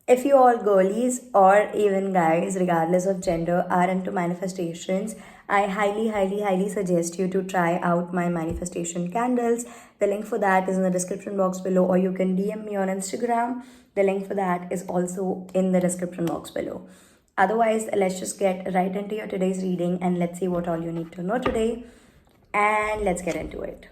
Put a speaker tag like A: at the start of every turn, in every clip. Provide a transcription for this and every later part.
A: If you all girlies or even guys, regardless of gender, are into manifestations, I highly suggest you to try out my manifestation candles. The link for that is in the description box below, or you can DM me on Instagram. The link for that is also in the description box below. Otherwise, let's just get right into your today's reading and let's see what all you need to know today. And let's get into it.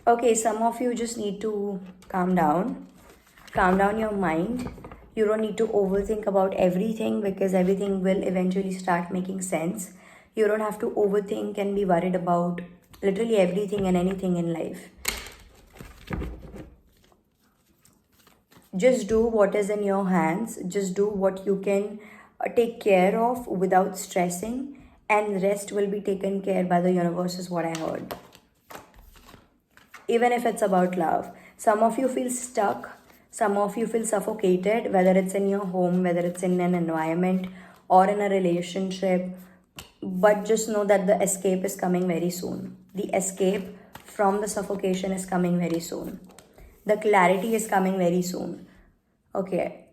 A: Okay, some of you just need to calm down. Calm down your mind. You don't need to overthink about everything because everything will eventually start making sense. You don't have to overthink and be worried about literally everything and anything in life. Just do what is in your hands. Just do what you can take care of without stressing, and rest will be taken care by the universe, is what I heard. Even if it's about love, some of you feel stuck, some of you feel suffocated, whether it's in your home, whether it's in an environment or in a relationship. But just know that the escape is coming very soon. The escape from the suffocation is coming very soon. The clarity is coming very soon. Okay.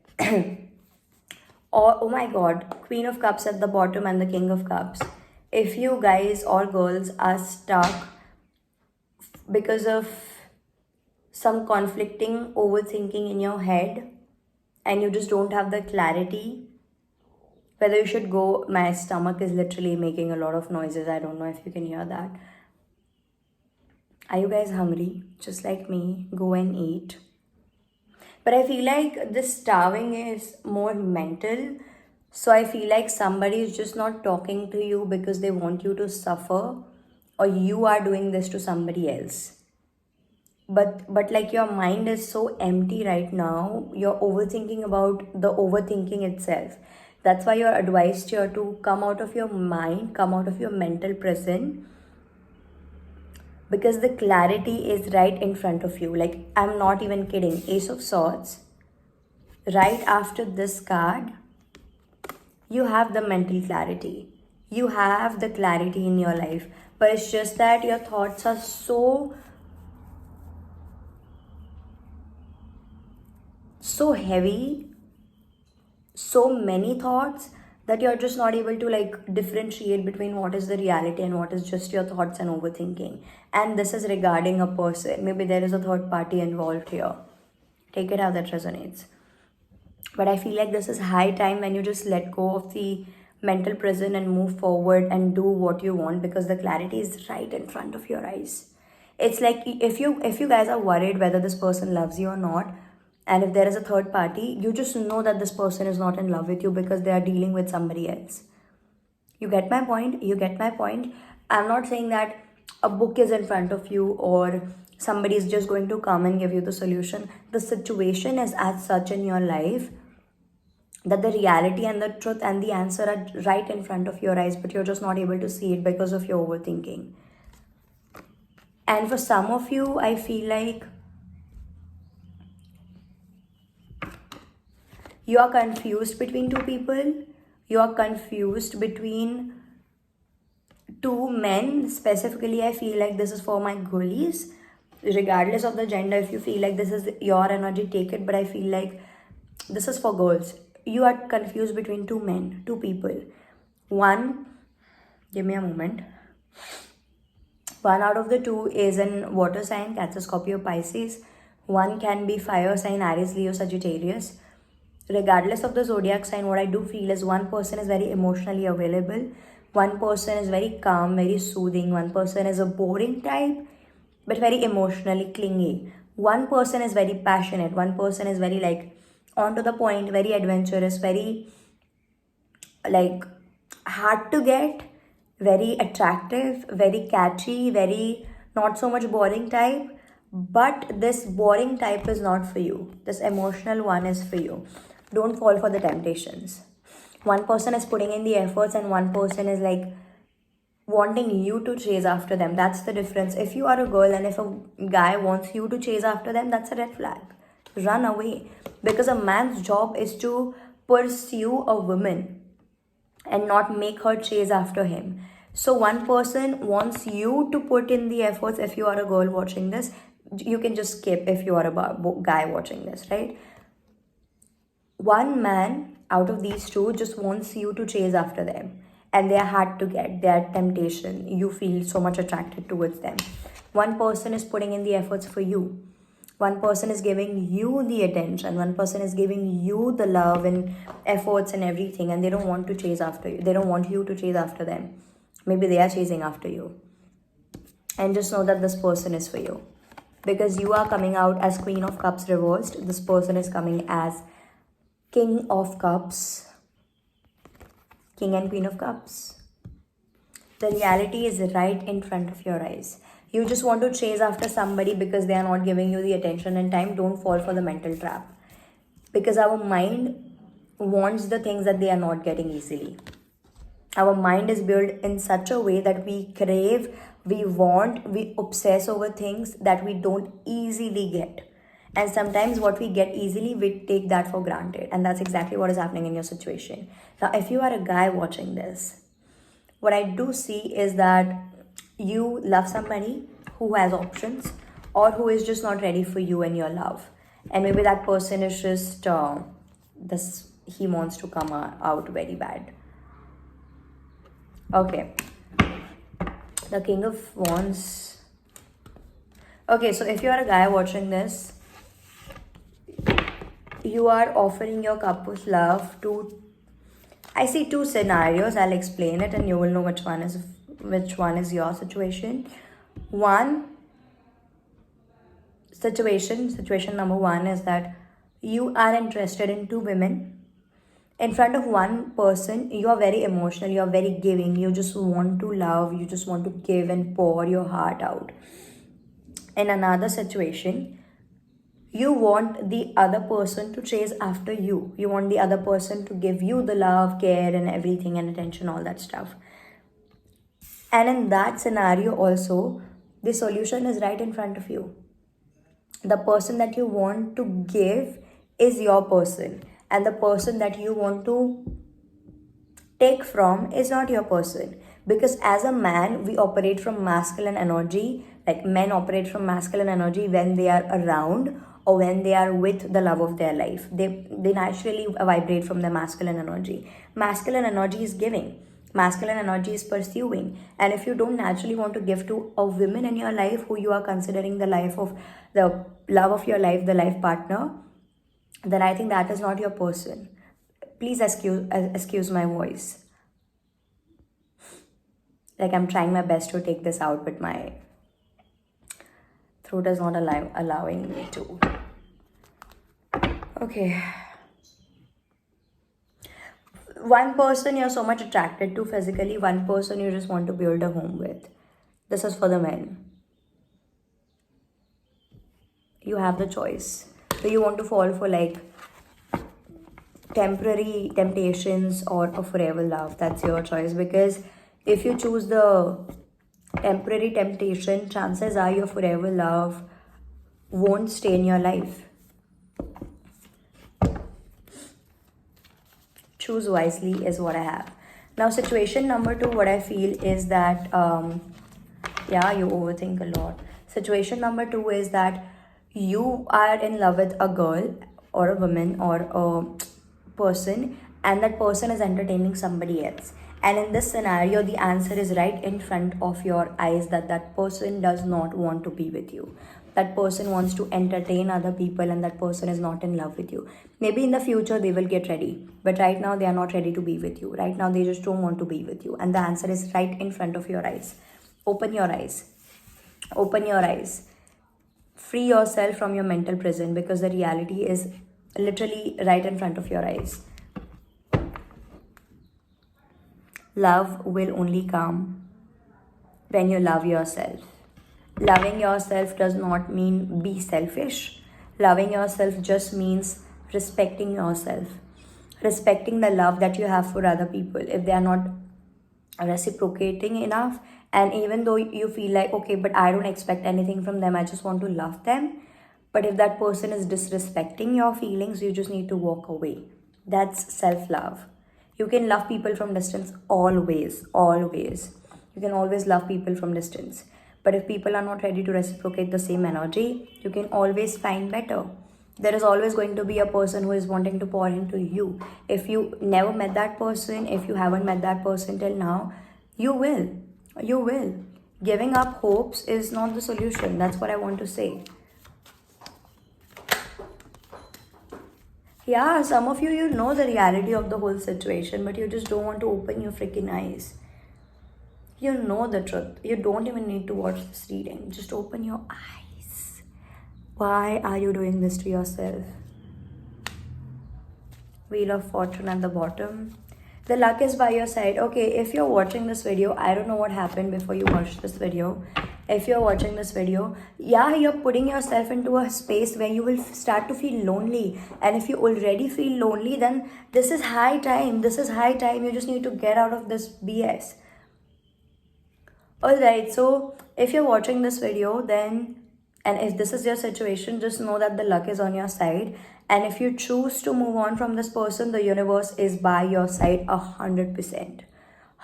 A: Oh my god, Queen of Cups at the bottom and the King of Cups. If you guys or girls are stuck because of some conflicting overthinking in your head and you just don't have the clarity whether you should go, my stomach is literally making a lot of noises. I don't know if you can hear that. Are you guys hungry? Just like me, go and eat. But I feel like this starving is more mental. So I feel like somebody is just not talking to you because they want you to suffer, or you are doing this to somebody else. But like your mind is so empty right now, you're overthinking about the overthinking itself. That's why you're advised here to come out of your mind, come out of your mental prison, because the clarity is right in front of you. Like, I'm not even kidding. Ace of Swords, right after this card, you have the mental clarity. You have the clarity in your life. But it's just that your thoughts are so heavy, so many thoughts, that you're just not able to like differentiate between what is the reality and what is just your thoughts and overthinking. And this is regarding a person. Maybe there is a third party involved here. Take it how that resonates. But I feel like this is high time when you just let go of the mental prison and move forward and do what you want, because the clarity is right in front of your eyes. It's like if you guys are worried whether this person loves you or not, and if there is a third party, you just know that this person is not in love with you because they are dealing with somebody else. You get my point? You get my point? I'm not saying that a book is in front of you or somebody is just going to come and give you the solution. The situation is as such in your life that the reality and the truth and the answer are right in front of your eyes, but you're just not able to see it because of your overthinking. And for some of you, I feel like you are confused between two people. You are confused between two men. Specifically, I feel like this is for my girlies. Regardless of the gender, if you feel like this is your energy, take it. But I feel like this is for girls. You are confused between two men, two people. One, give me a moment. One out of the two is in water sign, Cancer, Scorpio, Pisces. One can be fire sign, Aries, Leo, Sagittarius. Regardless of the zodiac sign, what I do feel is one person is very emotionally available. One person is very calm, very soothing. One person is a boring type, but very emotionally clingy. One person is very passionate. One person is very like on to the point, very adventurous, very like hard to get, very attractive, very catchy, very not so much boring type. But this boring type is not for you. This emotional one is for you. Don't fall for the temptations. One person is putting in the efforts and one person is like wanting you to chase after them. That's the difference. If you are a girl and if a guy wants you to chase after them, that's a red flag. Run away. Because a man's job is to pursue a woman and not make her chase after him. So one person wants you to put in the efforts. If you are a girl watching this, You can just skip if you are a guy watching this, right? One man out of these two just wants you to chase after them, and they are hard to get. They are temptation. You feel so much attracted towards them. One person is putting in the efforts for you. One person is giving you the attention. One person is giving you the love and efforts and everything, and they don't want to chase after you. They don't want you to chase after them. Maybe they are chasing after you. And just know that this person is for you. Because you are coming out as Queen of Cups reversed. This person is coming as King of Cups. King and Queen of Cups. The reality is right in front of your eyes. You just want to chase after somebody because they are not giving you the attention and time. Don't fall for the mental trap. Because our mind wants the things that they are not getting easily. Our mind is built in such a way that we crave, we want, we obsess over things that we don't easily get. And sometimes what we get easily, we take that for granted. And that's exactly what is happening in your situation. Now, if you are a guy watching this, what I do see is that you love somebody who has options or who is just not ready for you and your love. And maybe that person is just, he wants to come out very bad. Okay. The King of Wands. Okay, so if you are a guy watching this, you are offering your cup of love to, I see two scenarios. I'll explain it and you will know which one is your situation. Situation number one is that you are interested in two women. In front of one person, you are very emotional, you are very giving, you just want to love, you just want to give and pour your heart out. In another situation, you want the other person to chase after you. You want the other person to give you the love, care, and everything, and attention, all that stuff. And in that scenario, also, the solution is right in front of you. The person that you want to give is your person, and the person that you want to take from is not your person. Because as a man, we operate from masculine energy. Like men operate from masculine energy when they are around or when they are with the love of their life. They naturally vibrate from the masculine energy. Masculine energy is giving. Masculine energy is pursuing. And if you don't naturally want to give to a woman in your life who you are considering the love of your life, the life partner, then I think that is not your person. Please excuse my voice. Like I'm trying my best to take this out, but my throat is not allowing me to. Okay. One person you're so much attracted to physically, one person you just want to build a home with. This is for the men. You have the choice. Do you want to fall for like temporary temptations or a forever love? That's your choice. Because if you choose the temporary temptation, chances are your forever love won't stay in your life. Choose wisely is what I have. Now, situation number two, what I feel is that, you overthink a lot. Situation number two is that you are in love with a girl or a woman or a person, and that person is entertaining somebody else. And in this scenario, the answer is right in front of your eyes that that person does not want to be with you. That person wants to entertain other people, and that person is not in love with you. Maybe in the future they will get ready, but right now they are not ready to be with you. Right now they just don't want to be with you. And the answer is right in front of your eyes. Open your eyes. Open your eyes. Free yourself from your mental prison, because the reality is literally right in front of your eyes. Love will only come when you love yourself. Loving yourself does not mean be selfish. Loving yourself just means respecting yourself. Respecting the love that you have for other people. If they are not reciprocating enough, and even though you feel like, okay, but I don't expect anything from them, I just want to love them. But if that person is disrespecting your feelings, you just need to walk away. That's self-love. You can love people from distance always. You can always love people from distance. But if people are not ready to reciprocate the same energy, you can always find better. There is always going to be a person who is wanting to pour into you. If you never met that person, if you haven't met that person till now, you will. You will. Giving up hopes is not the solution. That's what I want to say. Yeah, some of you know the reality of the whole situation, but you just don't want to open your freaking eyes. You know the truth. You don't even need to watch this reading. Just open your eyes. Why are you doing this to yourself? Wheel of Fortune at the bottom. The luck is by your side. Okay, if you're watching this video, I don't know what happened before you watched this video. If you're watching this video, yeah, you're putting yourself into a space where you will start to feel lonely. And if you already feel lonely, then this is high time. This is high time. You just need to get out of this BS. Alright, so if you're watching this video, then, and if this is your situation, just know that the luck is on your side. And if you choose to move on from this person, the universe is by your side 100%.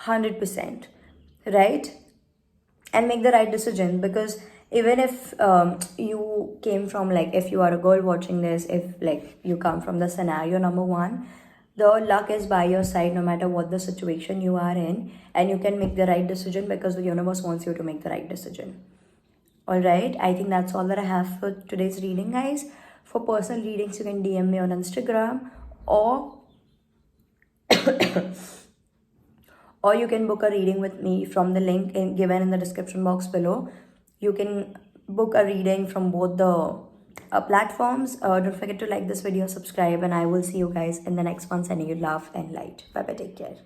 A: 100%. Right? And make the right decision, because even if you came from, like, if you are a girl watching this, if like you come from the scenario number one, the luck is by your side no matter what the situation you are in, and you can make the right decision because the universe wants you to make the right decision. All right, I think that's all that I have for today's reading, guys. For personal readings, you can DM me on Instagram, or or you can book a reading with me from the link given in the description box below. You can book a reading from both the platforms. Don't forget to like this video, subscribe, and I will see you guys in the next one. Sending you love and light. Bye bye, take care.